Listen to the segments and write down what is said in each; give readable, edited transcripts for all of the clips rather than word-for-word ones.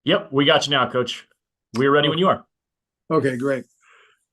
Yep, we got you now, Coach. We're ready when you are. Okay, great.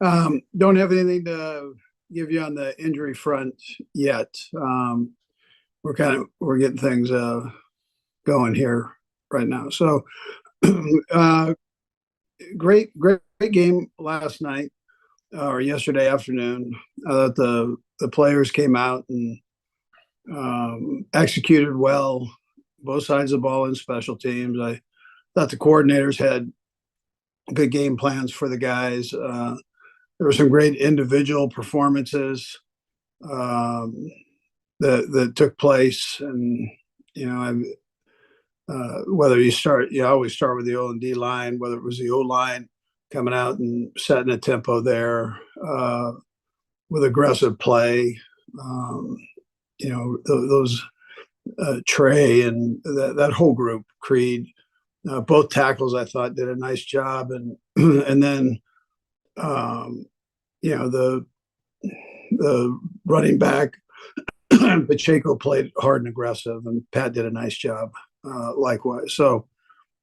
Don't have anything to give you on the injury front yet. We're getting things going here right now. So, uh, great game last night or yesterday afternoon. I thought the players came out and executed well, both sides of the ball in special teams. I thought the coordinators had good game plans for the guys. There were some great individual performances um, that took place, and whether you always start with the O and D line, whether it was the O line coming out and setting a tempo there with aggressive play. Um, those Trey and that whole group, Creed, both tackles I thought did a nice job, and and then um, the running back Pacheco played hard and aggressive, and Pat did a nice job likewise. So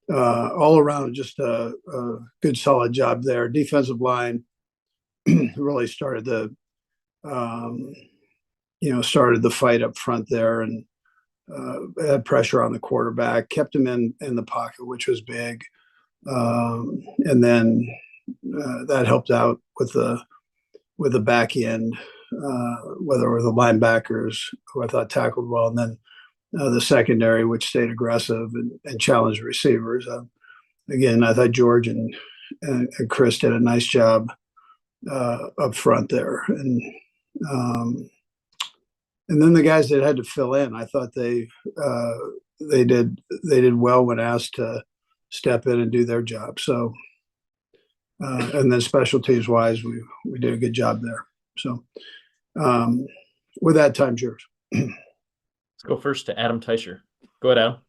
all around, just a good solid job there. Defensive line really um, started the fight up front there, and had pressure on the quarterback, kept him in the pocket, which was big, and then that helped out with the back end, whether it were the linebackers who I thought tackled well, and then the secondary, which stayed aggressive and challenged receivers. Again, I thought George and Chris did a nice job up front there, um, and then the guys that had to fill in, I thought they did well when asked to step in and do their job. So, and then special teams wise, we did a good job there. So, with that, time's yours. Let's go first to Adam Teicher. Go ahead, Adam.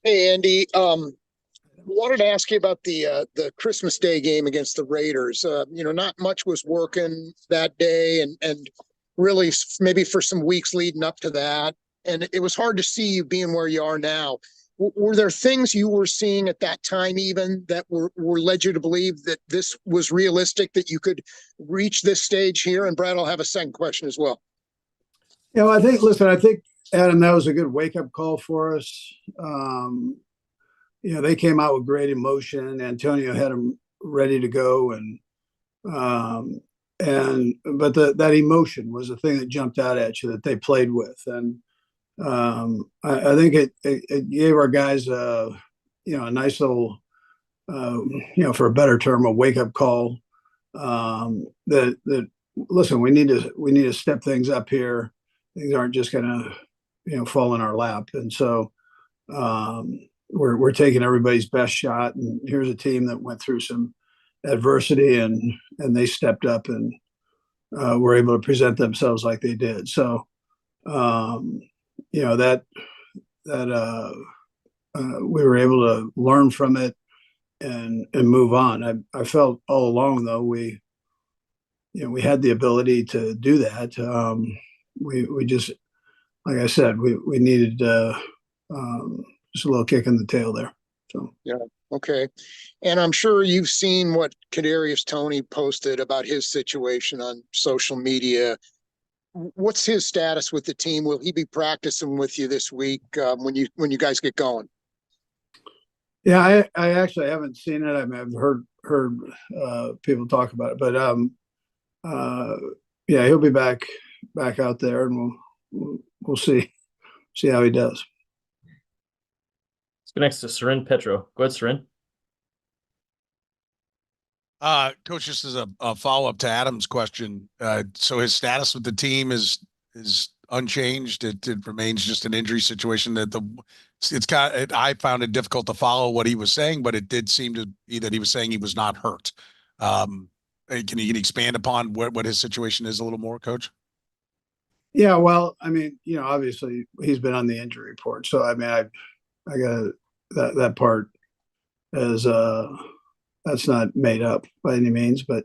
Hey, Andy. Wanted to ask you about the Christmas Day game against the Raiders. Not much was working that day, and really maybe for some weeks leading up to that, and it was hard to see you being where you are now. Were there things you were seeing at that time even that were led you to believe that this was realistic, that you could reach this stage here? And Brad will have a second question as well. I think, Adam, that was a good wake-up call for us. They came out with great emotion. Antonio had them ready to go, but that emotion was the thing that jumped out at you that they played with, and I think it gave our guys a nice little for a better term, a wake-up call, that listen, we need to step things up here. Things aren't just gonna fall in our lap, and so we're taking everybody's best shot, and here's a team that went through some adversity, and they stepped up and were able to present themselves like they did. So that we were able to learn from it and move on. I felt all along, though, we had the ability to do that. We just, like I said, we needed just a little kick in the tail there. So yeah, okay. And I'm sure you've seen what Kadarius Toney posted about his situation on social media. What's his status with the team? Will he be practicing with you this week when you guys get going? Yeah, I actually haven't seen it. I mean, I've heard people talk about it, but yeah, he'll be back out there, and we'll see how he does. Let's go next to Seren Petro. Go ahead, Seren. Coach, just as a follow-up to Adam's question, so his status with the team is unchanged. It remains just an injury situation. I found it difficult to follow what he was saying, but it did seem to be that he was saying he was not hurt. Can you expand upon what his situation is a little more, Coach? Yeah, well, I mean, obviously he's been on the injury report, so I mean, I got that part as that's not made up by any means, but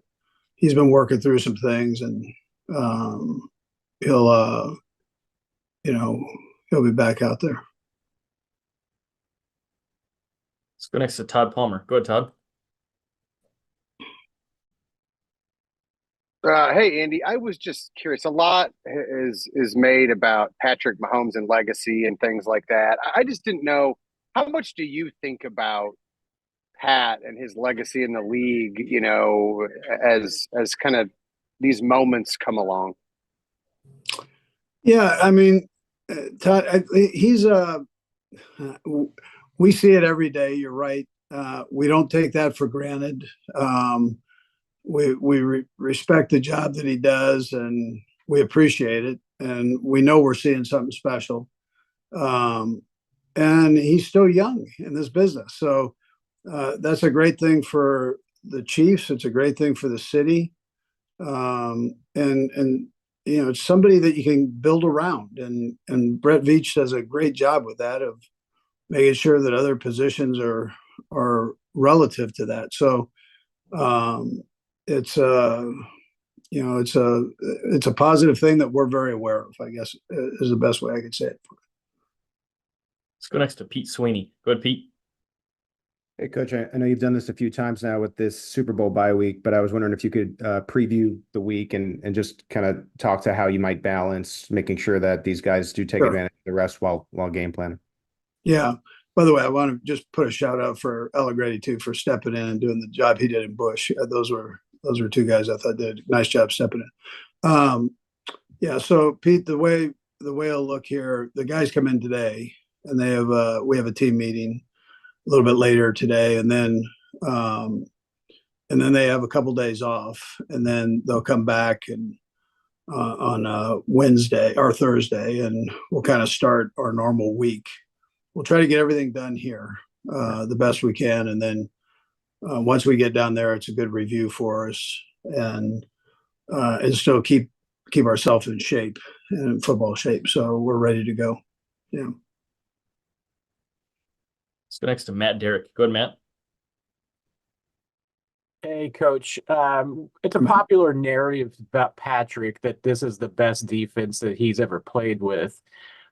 he's been working through some things, and he'll be back out there. Let's go next to Todd Palmer. Go ahead, Todd. Hey, Andy, I was just curious. A lot is made about Patrick Mahomes and legacy and things like that. I just didn't know, how much do you think about Pat and his legacy in the league, as kind of these moments come along? Yeah, I mean, Todd, he's we see it every day. You're right. We don't take that for granted. We respect the job that he does, and we appreciate it, and we know we're seeing something special. And he's still young in this business, so that's a great thing for the Chiefs. It's a great thing for the city, and it's somebody that you can build around, and Brett Veach does a great job with that, of making sure that other positions are relative to that. So it's it's a positive thing that we're very aware of, I guess, is the best way I could say it. Let's go next to Pete Sweeney. Go ahead, Pete. Hey, Coach, I know you've done this a few times now with this Super Bowl bye week, but I was wondering if you could preview the week and just kind of talk to how you might balance making sure that these guys do take advantage of the rest while game planning. Yeah. By the way, I want to just put a shout out for Allegretti too, for stepping in and doing the job he did in Bush. Those were two guys I thought did a nice job stepping in. Yeah. So Pete, the way I'll look here, the guys come in today, and we have a team meeting a little bit later today, and then they have a couple days off, and then they'll come back and on Wednesday or Thursday, and we'll kind of start our normal week. We'll try to get everything done here the best we can, and then once we get down there, it's a good review for us, and still keep ourselves in shape, in football shape, so we're ready to go. Yeah. Let's go next to Matt Derrick. Go ahead, Matt. Hey, Coach. It's a popular narrative about Patrick that this is the best defense that he's ever played with.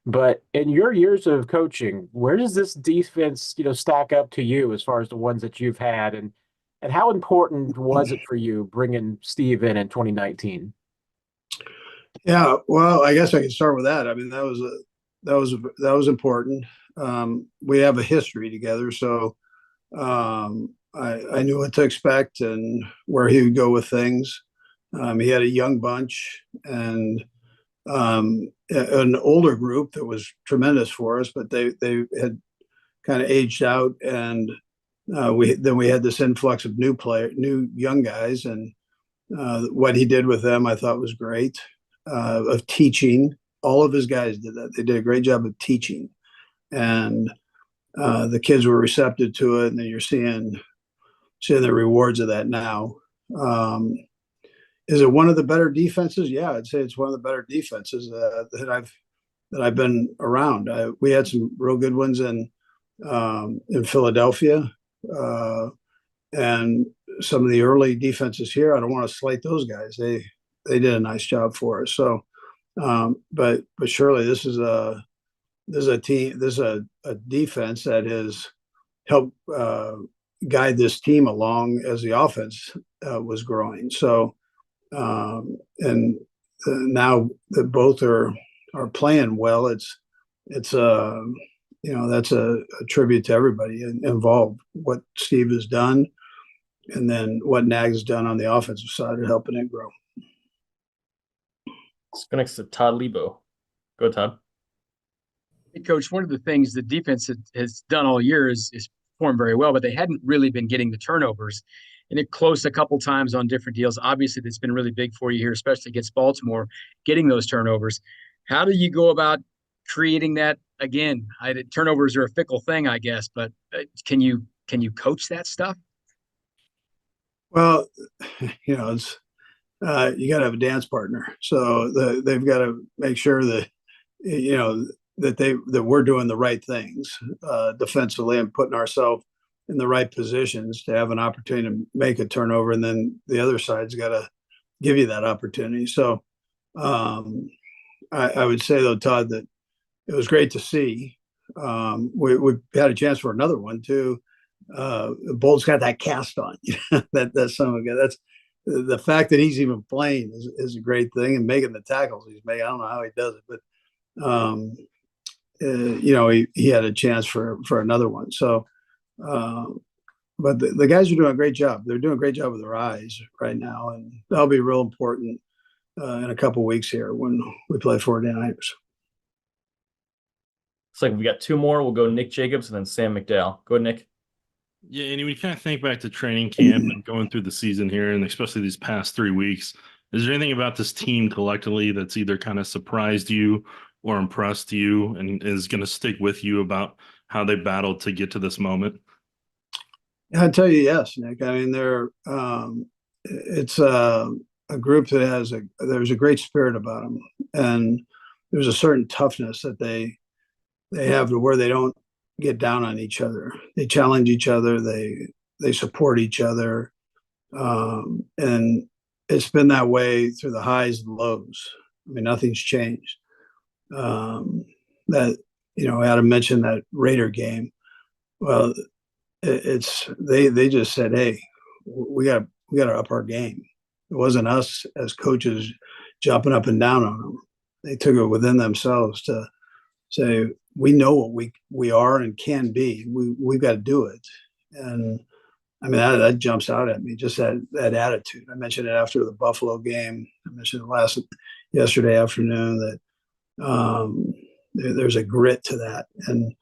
But in your years of coaching, where does this defense, stack up to you as far as the ones that you've had, and how important was it for you bringing Steve in 2019? Yeah, well, I guess I can start with that. I mean, that was important. We have a history together, so I knew what to expect and where he would go with things. He had a young bunch and an older group that was tremendous for us, but they had kind of aged out, and we had this influx of new young guys, and what he did with them I thought was great, of teaching. All of his guys did that. They did a great job of teaching, and the kids were receptive to it, and then you're seeing the rewards of that now. Is it one of the better defenses? Yeah, I'd say it's one of the better defenses that I've been around. We had some real good ones in Philadelphia, and some of the early defenses here. I don't want to slight those guys. They did a nice job for us. So, but surely this is a team. This is a defense that has helped guide this team along as the offense was growing. So. And now that both are playing well, it's that's a tribute to everybody involved. What Steve has done, and then what Nags has done on the offensive side of helping it grow. Let's go next to Todd Lebo. Go, Todd. Hey, Coach, one of the things the defense has done all year is performed very well, but they hadn't really been getting the turnovers. And it closed a couple times on different deals. Obviously, that's been really big for you here, especially against Baltimore, getting those turnovers. How do you go about creating that again? Turnovers are a fickle thing, I guess, but can you coach that stuff? Well, it's you got to have a dance partner, so they've got to make sure that that we're doing the right things defensively and putting ourselves in the right positions to have an opportunity to make a turnover, and then the other side's got to give you that opportunity. So I would say, though, Todd, that it was great to see. We had a chance for another one too Bolt's got that cast on. That son of a guy. That's the fact that he's even playing is a great thing, and making the tackles he's making. I don't know how he does it, but he had a chance for another one. So, but the guys are doing a great job. They're doing a great job with their eyes right now, and that'll be real important in a couple of weeks here when we play 49ers. It's like we got two more. We'll go Nick Jacobs and then Sam McDowell. Go ahead, Nick. Yeah, and when you kind of think back to training camp and going through the season here, and especially these past 3 weeks, is there anything about this team collectively that's either kind of surprised you or impressed you and is going to stick with you about how they battled to get to this moment? I'd tell you yes, Nick. I mean, it's a group that there's a great spirit about them, and there's a certain toughness that they have to where they don't get down on each other. They challenge each other. They support each other, and it's been that way through the highs and lows. I mean, nothing's changed. Adam mentioned that Raider game. Well, they just said, "Hey, we got to up our game." It wasn't us as coaches jumping up and down on them. They took it within themselves to say, "We know what we are and can be. We've got to do it." And I mean, that jumps out at me, just that attitude. I mentioned it after the Buffalo game. I mentioned it yesterday afternoon that there's a grit to that. And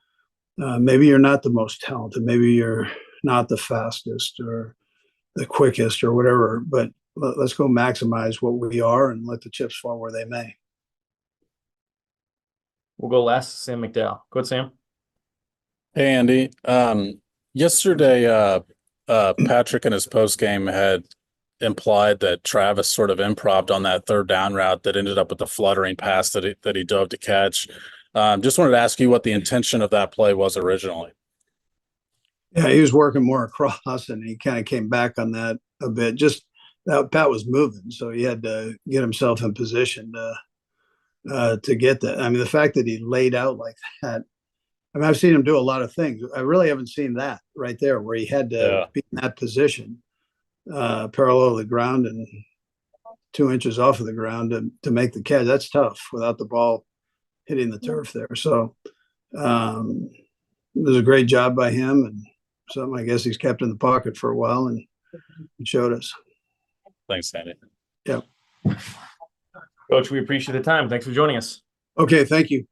maybe you're not the most talented, maybe you're not the fastest or the quickest or whatever, but let's go maximize what we are and let the chips fall where they may. We'll go last, Sam McDowell. Go ahead, Sam. Hey, Andy. Yesterday, Patrick in his post game had implied that Travis sort of improv'd on that third down route that ended up with the fluttering pass that he dove to catch. Just wanted to ask you what the intention of that play was originally. Yeah, he was working more across, and he kind of came back on that a bit. Just that Pat was moving, so he had to get himself in position to get that. I mean, the fact that he laid out like that. I mean, I've seen him do a lot of things. I really haven't seen that right there where he had to be in that position, parallel to the ground and 2 inches off of the ground to make the catch. That's tough without the ball hitting the turf there. So it was a great job by him, and something I guess he's kept in the pocket for a while and showed us. Thanks, Andy. Yeah. Coach, we appreciate the time. Thanks for joining us. Okay, thank you.